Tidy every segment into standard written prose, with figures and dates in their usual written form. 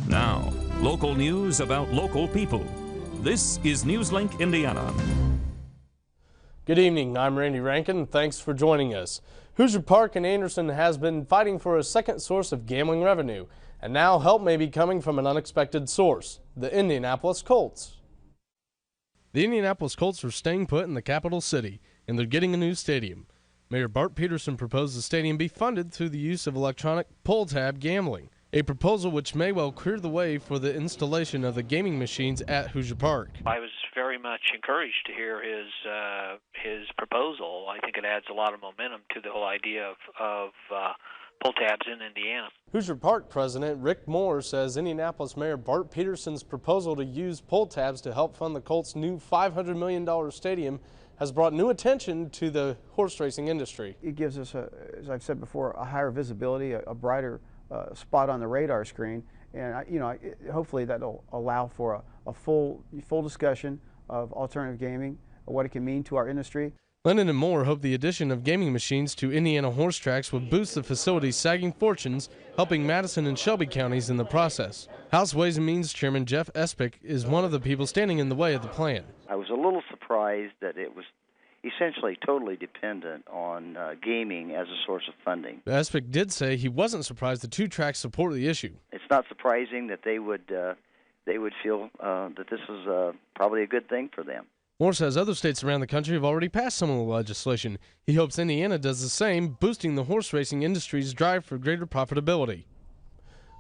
Now, local news about local people. This is Newslink Indiana. Good evening, I'm Randy Rankin. Thanks for joining us. Hoosier Park in Anderson has been fighting for a second source of gambling revenue, and now help may be coming from an unexpected source, the Indianapolis Colts. The Indianapolis Colts are staying put in the capital city, and they're getting a new stadium. Mayor Bart Peterson proposed the stadium be funded through the use of electronic pull-tab gambling, a proposal which may well clear the way for the installation of the gaming machines at Hoosier Park. I was very much encouraged to hear his proposal. I think it adds a lot of momentum to the whole idea of pull tabs in Indiana. Hoosier Park President Rick Moore says Indianapolis Mayor Bart Peterson's proposal to use pull tabs to help fund the Colts' new $500 million stadium has brought new attention to the horse racing industry. It gives us, as I've said before, a higher visibility, a brighter spot on the radar screen, and hopefully that'll allow for a full discussion of alternative gaming, what it can mean to our industry. Lennon and Moore hope the addition of gaming machines to Indiana horse tracks will boost the facility's sagging fortunes, helping Madison and Shelby counties in the process. House Ways and Means Chairman Jeff Espick is one of the people standing in the way of the plan. I was a little surprised that it was essentially totally dependent on gaming as a source of funding. Espick did say he wasn't surprised the two tracks support the issue. It's not surprising that they would feel that this is probably a good thing for them. Moore says other states around the country have already passed some of the legislation. He hopes Indiana does the same, boosting the horse racing industry's drive for greater profitability.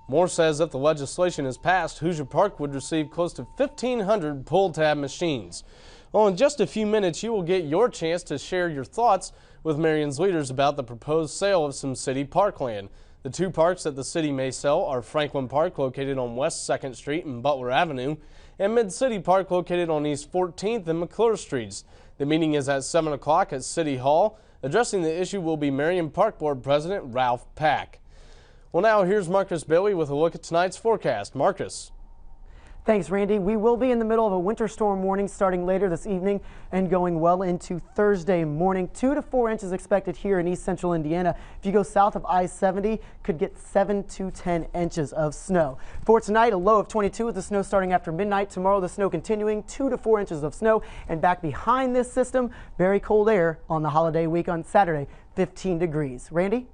Moore says if the legislation is passed, Hoosier Park would receive close to 1,500 pull-tab machines. Well, in just a few minutes, you will get your chance to share your thoughts with Marion's leaders about the proposed sale of some city parkland. The two parks that the city may sell are Franklin Park, located on West 2nd Street and Butler Avenue, and Mid-City Park, located on East 14th and McClure Streets. The meeting is at 7 o'clock at City Hall. Addressing the issue will be Marion Park Board President Ralph Pack. Well, now here's Marcus Bailey with a look at tonight's forecast. Marcus. Thanks, Randy. We will be in the middle of a winter storm warning starting later this evening and going well into Thursday morning. 2 to 4 inches expected here in east central Indiana. If you go south of I-70, could get 7 to 10 inches of snow. For tonight, a low of 22 with the snow starting after midnight. Tomorrow, the snow continuing, 2 to 4 inches of snow. And back behind this system, very cold air on the holiday week on Saturday, 15 degrees. Randy?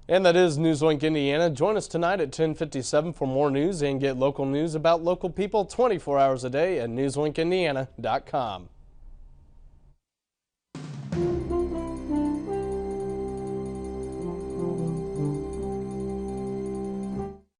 And that is Newslink Indiana. Join us tonight at 10:57 for more news and get local news about local people 24 hours a day at newslinkindiana.com.